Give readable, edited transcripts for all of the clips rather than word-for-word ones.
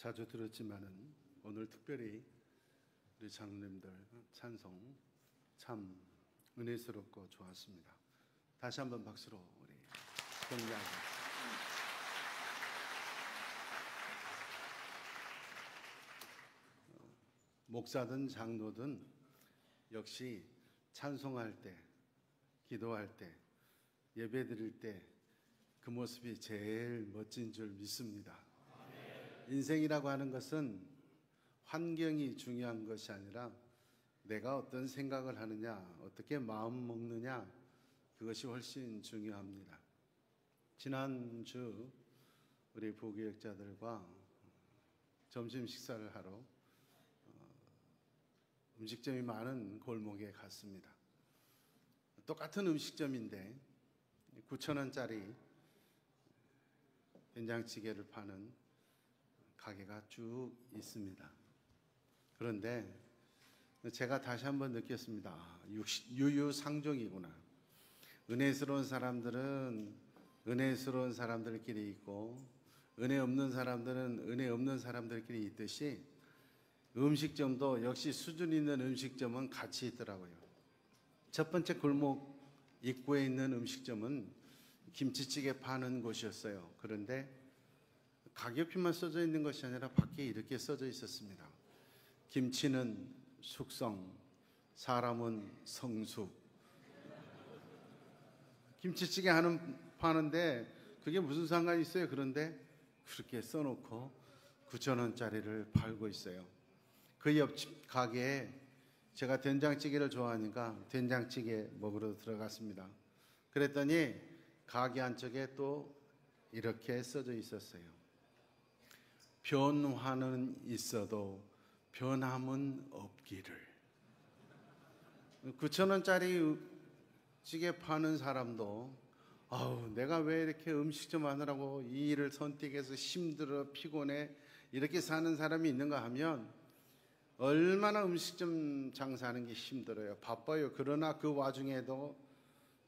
자주 들었지만은 오늘 특별히 우리 장로님들 찬송 참 은혜스럽고 좋았습니다. 다시 한번 박수로 우리 격려하겠습니다. 목사든 장로든 역시 찬송할 때, 기도할 때, 예배 드릴 때 그 모습이 제일 멋진 줄 믿습니다. 인생이라고 하는 것은 환경이 중요한 것이 아니라 내가 어떤 생각을 하느냐, 어떻게 마음 먹느냐, 그것이 훨씬 중요합니다. 지난주 우리 부교역자들과 점심 식사를 하러 음식점이 많은 골목에 갔습니다. 똑같은 음식점인데 9,000원짜리 된장찌개를 파는 가게가 쭉 있습니다. 그런데 제가 다시 한번 느꼈습니다. 유유상종이구나. 은혜스러운 사람들은 은혜스러운 사람들끼리 있고, 은혜 없는 사람들은 은혜 없는 사람들끼리 있듯이 음식점도 역시 수준 있는 음식점은 같이 있더라고요. 첫 번째 골목 입구에 있는 음식점은 김치찌개 파는 곳이었어요. 그런데 가격표만 써져 있는 것이 아니라 밖에 이렇게 써져 있었습니다. 김치는 숙성, 사람은 성숙. 김치찌개 파는데 그게 무슨 상관이 있어요? 그런데 그렇게 써놓고 9,000원짜리를 팔고 있어요. 그 옆집 가게에 제가 된장찌개를 좋아하니까 된장찌개 먹으러 들어갔습니다. 그랬더니 가게 안쪽에 또 이렇게 써져 있었어요. 변화는 있어도 변함은 없기를. 9,000원짜리 찌개 파는 사람도 내가 왜 이렇게 음식점 하느라고 이 일을 선택해서 힘들어 피곤해 이렇게 사는 사람이 있는가 하면 얼마나 음식점 장사하는 게 힘들어요. 바빠요. 그러나 그 와중에도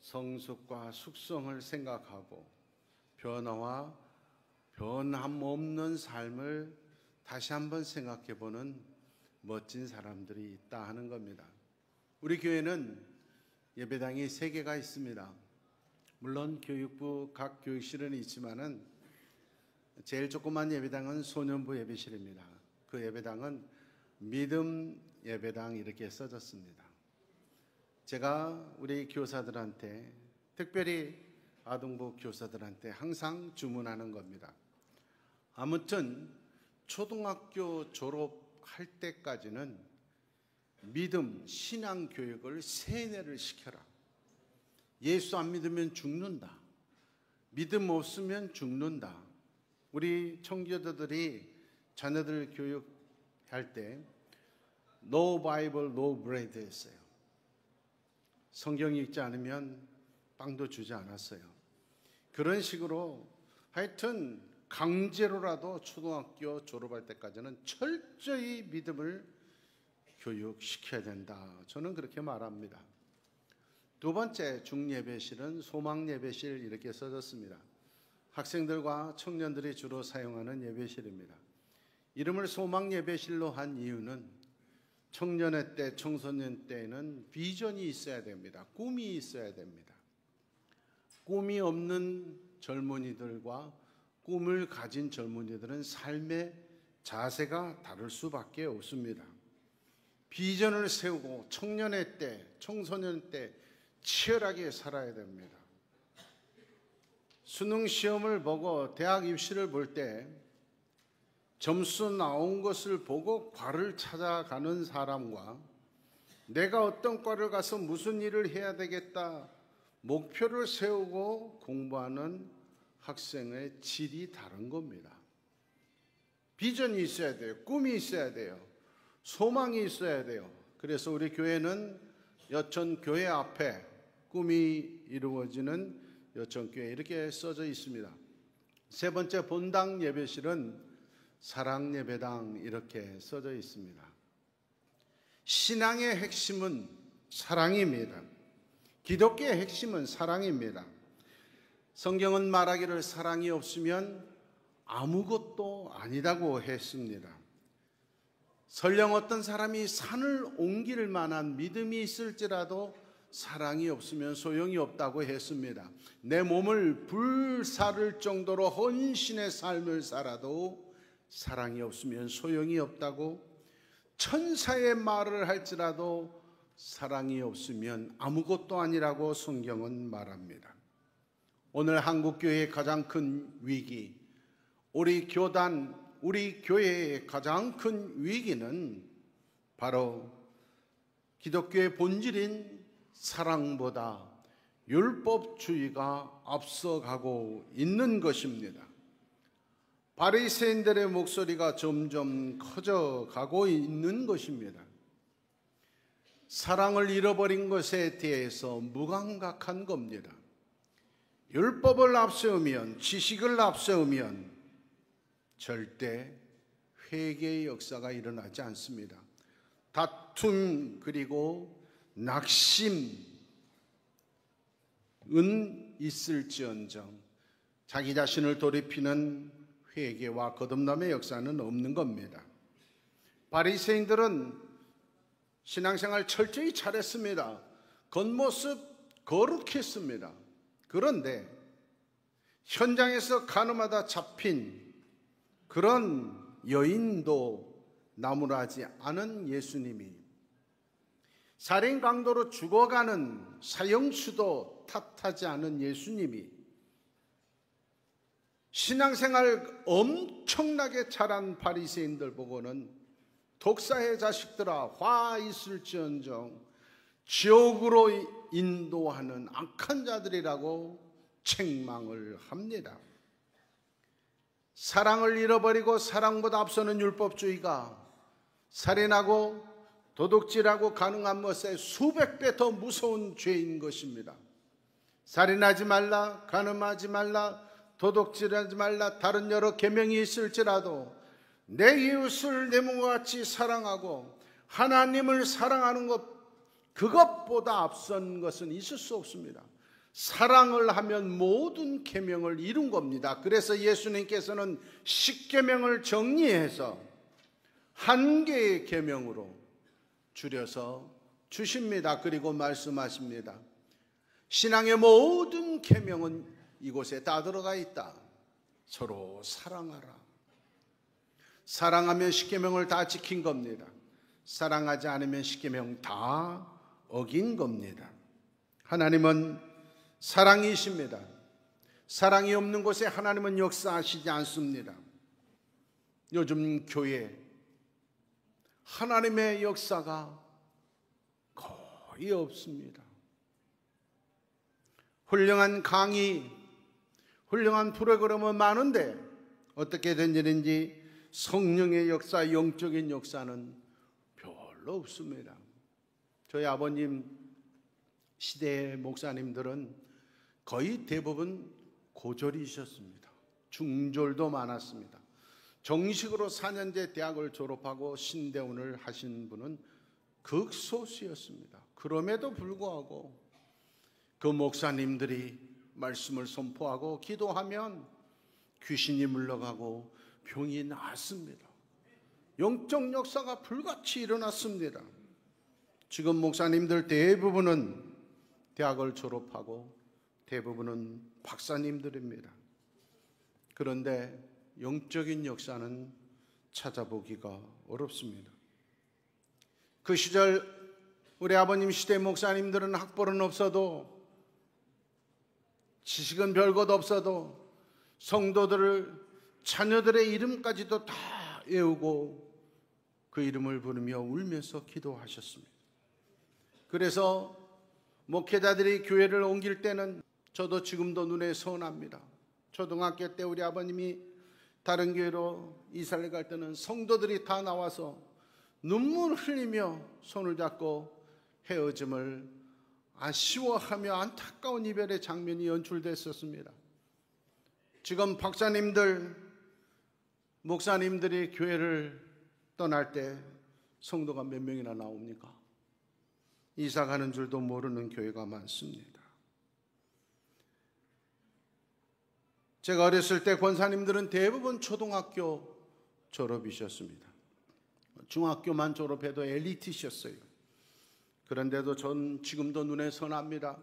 성숙과 숙성을 생각하고 변화와 변함 없는 삶을 다시 한번 생각해 보는 멋진 사람들이 있다 하는 겁니다. 우리 교회는 예배당이 3개가 있습니다. 물론 교육부 각 교육실은 있지만은 제일 조그만 예배당은 소년부 예배실입니다. 그 예배당은 믿음 예배당 이렇게 써졌습니다. 제가 우리 교사들한테, 특별히 아동부 교사들한테 항상 주문하는 겁니다. 아무튼 초등학교 졸업할 때까지는 믿음, 신앙 교육을 세뇌를 시켜라. 예수 안 믿으면 죽는다. 믿음 없으면 죽는다. 우리 청교도들이 자녀들 교육할 때 No Bible, No Bread 했어요. 성경 읽지 않으면 빵도 주지 않았어요. 그런 식으로 하여튼 강제로라도 초등학교 졸업할 때까지는 철저히 믿음을 교육시켜야 된다. 저는 그렇게 말합니다. 두 번째 중예배실은 소망예배실 이렇게 써졌습니다. 학생들과 청년들이 주로 사용하는 예배실입니다. 이름을 소망예배실로 한 이유는 청년의 때, 청소년 때에는 비전이 있어야 됩니다. 꿈이 있어야 됩니다. 꿈이 없는 젊은이들과 꿈을 가진 젊은이들은 삶의 자세가 다를 수밖에 없습니다. 비전을 세우고 청년의 때, 청소년 때 치열하게 살아야 됩니다. 수능 시험을 보고 대학 입시를 볼 때 점수 나온 것을 보고 과를 찾아가는 사람과 내가 어떤 과를 가서 무슨 일을 해야 되겠다 목표를 세우고 공부하는 학생의 질이 다른 겁니다. 비전이 있어야 돼요. 꿈이 있어야 돼요. 소망이 있어야 돼요. 그래서 우리 교회는 여천교회 앞에 꿈이 이루어지는 여천교회 이렇게 써져 있습니다. 세 번째 본당 예배실은 사랑예배당 이렇게 써져 있습니다. 신앙의 핵심은 사랑입니다. 기독교의 핵심은 사랑입니다. 성경은 말하기를 사랑이 없으면 아무것도 아니라고 했습니다. 설령 어떤 사람이 산을 옮길 만한 믿음이 있을지라도 사랑이 없으면 소용이 없다고 했습니다. 내 몸을 불사를 정도로 헌신의 삶을 살아도 사랑이 없으면 소용이 없다고, 천사의 말을 할지라도 사랑이 없으면 아무것도 아니라고 성경은 말합니다. 오늘 한국교회의 가장 큰 위기, 우리 교회의 가장 큰 위기는 바로 기독교의 본질인 사랑보다 율법주의가 앞서가고 있는 것입니다. 바리새인들의 목소리가 점점 커져가고 있는 것입니다. 사랑을 잃어버린 것에 대해서 무감각한 겁니다. 율법을 앞세우면, 지식을 앞세우면 절대 회개의 역사가 일어나지 않습니다. 다툼 그리고 낙심은 있을지언정 자기 자신을 돌이키는 회개와 거듭남의 역사는 없는 겁니다. 바리새인들은 신앙생활 철저히 잘했습니다. 겉모습 거룩했습니다. 그런데 현장에서 가늠하다 잡힌 그런 여인도 나무라지 않은 예수님이, 살인 강도로 죽어가는 사형수도 탓하지 않은 예수님이, 신앙생활 엄청나게 잘한 바리새인들 보고는 독사의 자식들아 화 있을지언정 지옥으로 인도하는 악한 자들이라고 책망을 합니다. 사랑을 잃어버리고 사랑보다 앞서는 율법주의가 살인하고 도둑질하고 가능한 것에 수백 배 더 무서운 죄인 것입니다. 살인하지 말라, 간음하지 말라, 도둑질하지 말라, 다른 여러 계명이 있을지라도 내 이웃을 내 몸과 같이 사랑하고 하나님을 사랑하는 것, 그것보다 앞선 것은 있을 수 없습니다. 사랑을 하면 모든 계명을 이룬 겁니다. 그래서 예수님께서는 10계명을 정리해서 한 개의 계명으로 줄여서 주십니다. 그리고 말씀하십니다. 신앙의 모든 계명은 이곳에 다 들어가 있다. 서로 사랑하라. 사랑하면 10계명을 다 지킨 겁니다. 사랑하지 않으면 10계명 다 어긴 겁니다. 하나님은 사랑이십니다. 사랑이 없는 곳에 하나님은 역사하시지 않습니다. 요즘 교회 하나님의 역사가 거의 없습니다. 훌륭한 강의, 훌륭한 프로그램은 많은데 어떻게 된 일인지 성령의 역사, 영적인 역사는 별로 없습니다. 저희 아버님 시대의 목사님들은 거의 대부분 고졸이셨습니다. 중졸도 많았습니다. 정식으로 4년제 대학을 졸업하고 신대원을 하신 분은 극소수였습니다. 그럼에도 불구하고 그 목사님들이 말씀을 선포하고 기도하면 귀신이 물러가고 병이 나았습니다. 영적 역사가 불같이 일어났습니다. 지금 목사님들 대부분은 대학을 졸업하고 대부분은 박사님들입니다. 그런데 영적인 역사는 찾아보기가 어렵습니다. 그 시절 우리 아버님 시대 목사님들은 학벌은 없어도, 지식은 별것 없어도 성도들을, 자녀들의 이름까지도 다 외우고 그 이름을 부르며 울면서 기도하셨습니다. 그래서 목회자들이 교회를 옮길 때는 저도 지금도 눈에 선합니다. 초등학교 때 우리 아버님이 다른 교회로 이사를 갈 때는 성도들이 다 나와서 눈물 흘리며 손을 잡고 헤어짐을 아쉬워하며 안타까운 이별의 장면이 연출됐었습니다. 지금 박사님들, 목사님들이 교회를 떠날 때 성도가 몇 명이나 나옵니까? 이사 가는 줄도 모르는 교회가 많습니다. 제가 어렸을 때 권사님들은 대부분 초등학교 졸업이셨습니다. 중학교만 졸업해도 엘리트셨어요. 그런데도 전 지금도 눈에 선합니다.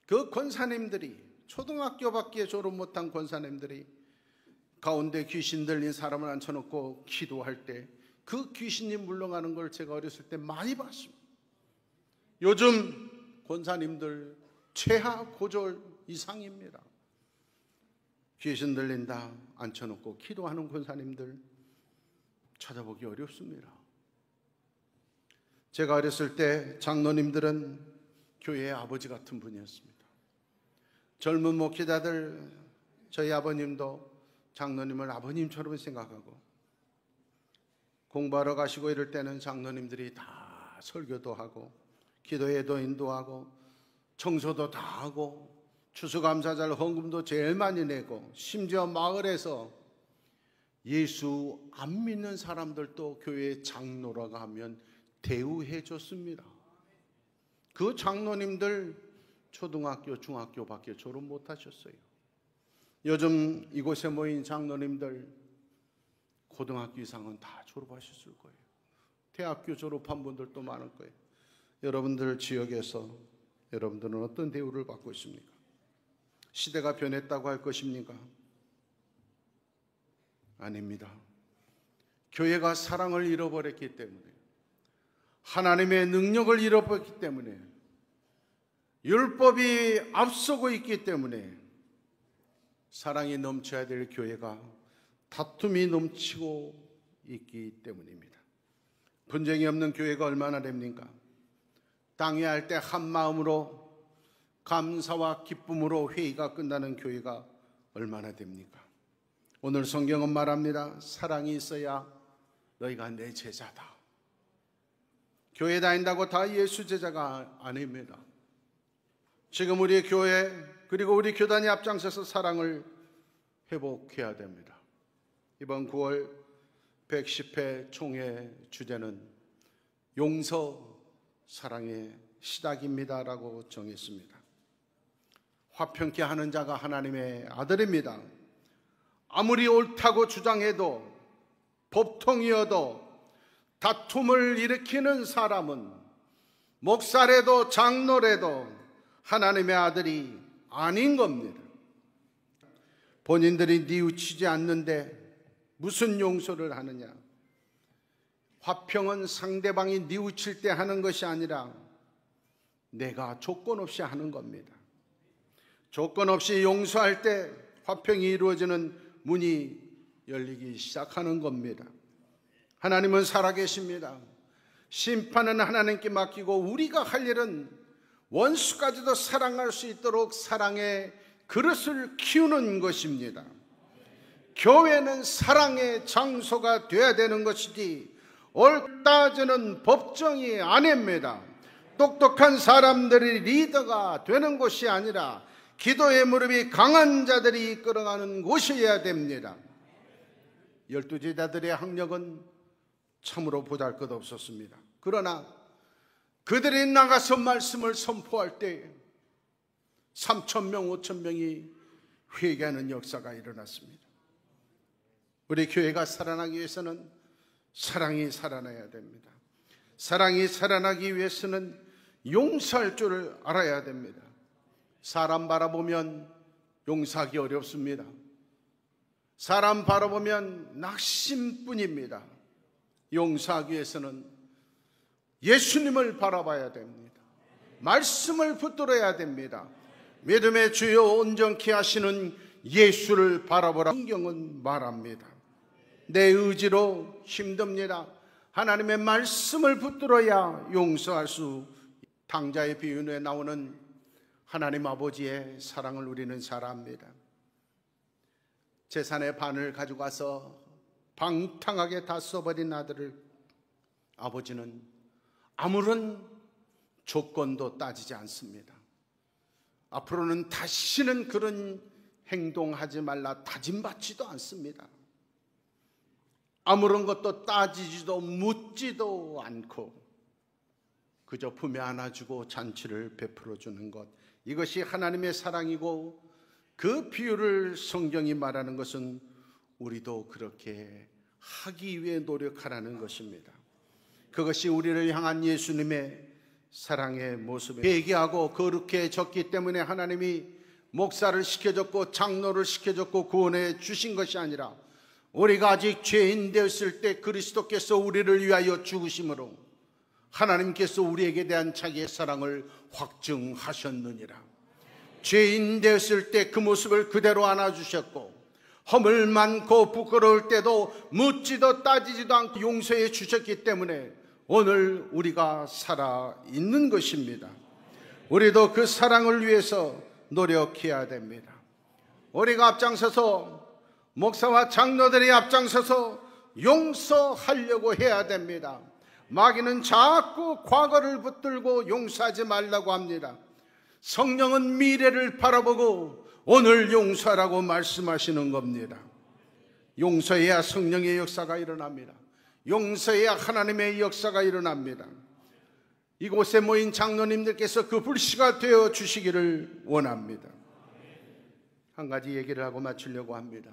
그 권사님들이, 초등학교밖에 졸업 못한 권사님들이 가운데 귀신 들린 사람을 앉혀놓고 기도할 때 그 귀신이 물러가는 걸 제가 어렸을 때 많이 봤습니다. 요즘 권사님들 최하 고졸 이상입니다. 귀신 들린다 앉혀놓고 기도하는 권사님들 찾아보기 어렵습니다. 제가 어렸을 때 장로님들은 교회의 아버지 같은 분이었습니다. 젊은 목회자들, 저희 아버님도 장로님을 아버님처럼 생각하고 공부하러 가시고 이럴 때는 장로님들이 다 설교도 하고 기도회도 인도하고 청소도 다 하고 추수감사절 헌금도 제일 많이 내고 심지어 마을에서 예수 안 믿는 사람들도 교회 장로라고 하면 대우해 줬습니다. 그 장로님들 초등학교, 중학교밖에 졸업 못 하셨어요. 요즘 이곳에 모인 장로님들 고등학교 이상은 다 졸업하셨을 거예요. 대학교 졸업한 분들도 많을 거예요. 여러분들 지역에서 여러분들은 어떤 대우를 받고 있습니까? 시대가 변했다고 할 것입니까? 아닙니다. 교회가 사랑을 잃어버렸기 때문에, 하나님의 능력을 잃어버렸기 때문에, 율법이 앞서고 있기 때문에 사랑이 넘쳐야 될 교회가 다툼이 넘치고 있기 때문입니다. 분쟁이 없는 교회가 얼마나 됩니까? 당회할 때 한 마음으로 감사와 기쁨으로 회의가 끝나는 교회가 얼마나 됩니까? 오늘 성경은 말합니다. 사랑이 있어야 너희가 내 제자다. 교회 다닌다고 다 예수 제자가 아닙니다. 지금 우리 교회 그리고 우리 교단이 앞장서서 사랑을 회복해야 됩니다. 이번 9월 110회 총회 주제는 용서 사랑의 시작입니다라고 정했습니다. 화평케 하는 자가 하나님의 아들입니다. 아무리 옳다고 주장해도, 법통이어도 다툼을 일으키는 사람은 목사래도 장로래도 하나님의 아들이 아닌 겁니다. 본인들이 뉘우치지 않는데 무슨 용서를 하느냐? 화평은 상대방이 뉘우칠 때 하는 것이 아니라 내가 조건 없이 하는 겁니다. 조건 없이 용서할 때 화평이 이루어지는 문이 열리기 시작하는 겁니다. 하나님은 살아계십니다. 심판은 하나님께 맡기고 우리가 할 일은 원수까지도 사랑할 수 있도록 사랑의 그릇을 키우는 것입니다. 교회는 사랑의 장소가 되어야 되는 것이지 옳다지는 법정이 아닙니다. 똑똑한 사람들이 리더가 되는 곳이 아니라 기도의 무릎이 강한 자들이 이끌어가는 곳이어야 됩니다. 12제자들의 학력은 참으로 보잘것없었습니다. 그러나 그들이 나가서 말씀을 선포할 때 3,000명, 5,000명이 회개하는 역사가 일어났습니다. 우리 교회가 살아나기 위해서는 사랑이 살아나야 됩니다. 사랑이 살아나기 위해서는 용서할 줄을 알아야 됩니다. 사람 바라보면 용서하기 어렵습니다. 사람 바라보면 낙심뿐입니다. 용서하기 위해서는 예수님을 바라봐야 됩니다. 말씀을 붙들어야 됩니다. 믿음의 주요 온전케 하시는 예수를 바라보라 성경은 말합니다. 내 의지로 힘듭니다. 하나님의 말씀을 붙들어야 용서할 수. 당자의 비유에 나오는 하나님 아버지의 사랑을 우리는 잘 압니다. 재산의 반을 가져가서 방탕하게 다 써버린 아들을 아버지는 아무런 조건도 따지지 않습니다. 앞으로는 다시는 그런 행동하지 말라 다짐받지도 않습니다. 아무런 것도 따지지도 묻지도 않고 그저 품에 안아주고 잔치를 베풀어 주는 것, 이것이 하나님의 사랑이고 그 비유를 성경이 말하는 것은 우리도 그렇게 하기 위해 노력하라는 것입니다. 그것이 우리를 향한 예수님의 사랑의 모습에 회개하고 거룩해졌기 때문에 하나님이 목사를 시켜줬고 장로를 시켜줬고 구원해 주신 것이 아니라 우리가 아직 죄인 되었을 때 그리스도께서 우리를 위하여 죽으심으로 하나님께서 우리에게 대한 자기의 사랑을 확증하셨느니라. 죄인 되었을 때 그 모습을 그대로 안아주셨고 허물 많고 부끄러울 때도 묻지도 따지지도 않고 용서해 주셨기 때문에 오늘 우리가 살아있는 것입니다. 우리도 그 사랑을 위해서 노력해야 됩니다. 우리가 앞장서서 목사와 장로들이 앞장서서 용서하려고 해야 됩니다. 마귀는 자꾸 과거를 붙들고 용서하지 말라고 합니다. 성령은 미래를 바라보고 오늘 용서하라고 말씀하시는 겁니다. 용서해야 성령의 역사가 일어납니다. 용서해야 하나님의 역사가 일어납니다. 이곳에 모인 장로님들께서 그 불씨가 되어 주시기를 원합니다. 한 가지 얘기를 하고 마치려고 합니다.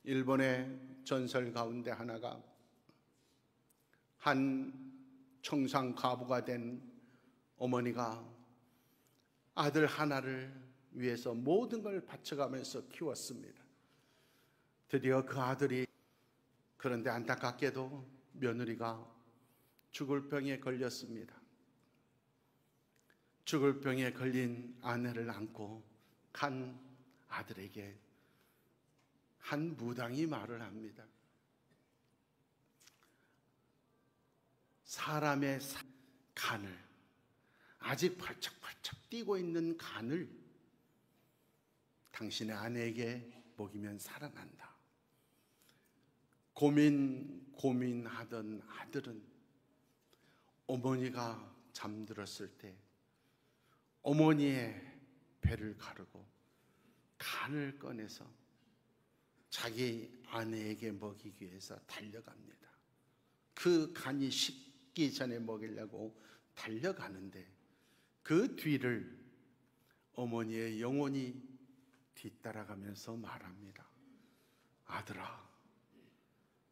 일본의 전설 가운데 하나가 한 청상 과부가 된 어머니가 아들 하나를 위해서 모든 걸 바쳐가면서 키웠습니다. 드디어 그 아들이, 그런데 안타깝게도 며느리가 죽을 병에 걸렸습니다. 죽을 병에 걸린 아내를 안고 간 아들에게 한 무당이 말을 합니다. 사람의 간을, 아직 발짝발짝 뛰고 있는 간을 당신의 아내에게 먹이면 살아난다. 고민하던 아들은 어머니가 잠들었을 때 어머니의 배를 가르고 간을 꺼내서 자기 아내에게 먹이기 위해서 달려갑니다. 그 간이 식기 전에 먹이려고 달려가는데 그 뒤를 어머니의 영혼이 뒤따라가면서 말합니다. 아들아,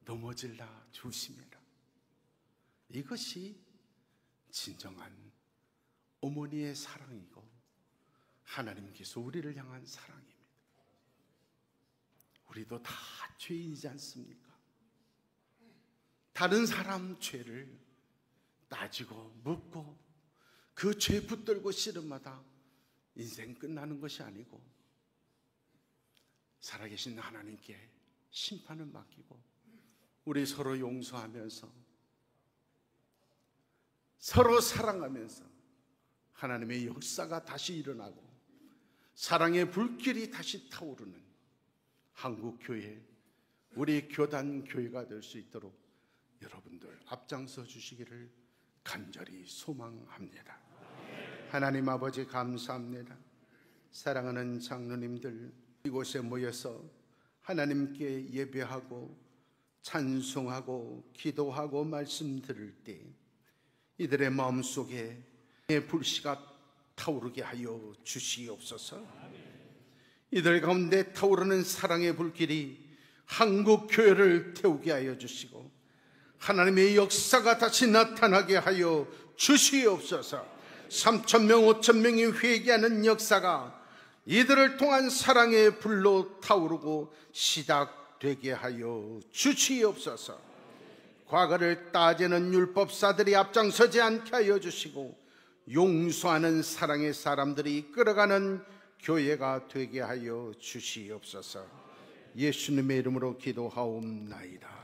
넘어질라 조심해라. 이것이 진정한 어머니의 사랑이고 하나님께서 우리를 향한 사랑입니다. 우리도 다 죄인이지 않습니까? 다른 사람 죄를 따지고 묻고 그 죄 붙들고 씨름마다 인생 끝나는 것이 아니고 살아계신 하나님께 심판을 맡기고 우리 서로 용서하면서 서로 사랑하면서 하나님의 역사가 다시 일어나고 사랑의 불길이 다시 타오르는 한국교회, 우리 교단교회가 될 수 있도록 여러분들 앞장서 주시기를 간절히 소망합니다. 하나님 아버지 감사합니다. 사랑하는 장로님들 이곳에 모여서 하나님께 예배하고 찬송하고 기도하고 말씀 들을 때 이들의 마음속에 불씨가 타오르게 하여 주시옵소서. 이들 가운데 타오르는 사랑의 불길이 한국 교회를 태우게 하여 주시고 하나님의 역사가 다시 나타나게 하여 주시옵소서. 3,000명 5,000명이 회개하는 역사가 이들을 통한 사랑의 불로 타오르고 시작되게 하여 주시옵소서. 과거를 따지는 율법사들이 앞장서지 않게 하여 주시고 용서하는 사랑의 사람들이 끌어가는 교회가 되게 하여 주시옵소서. 예수님의 이름으로 기도하옵나이다.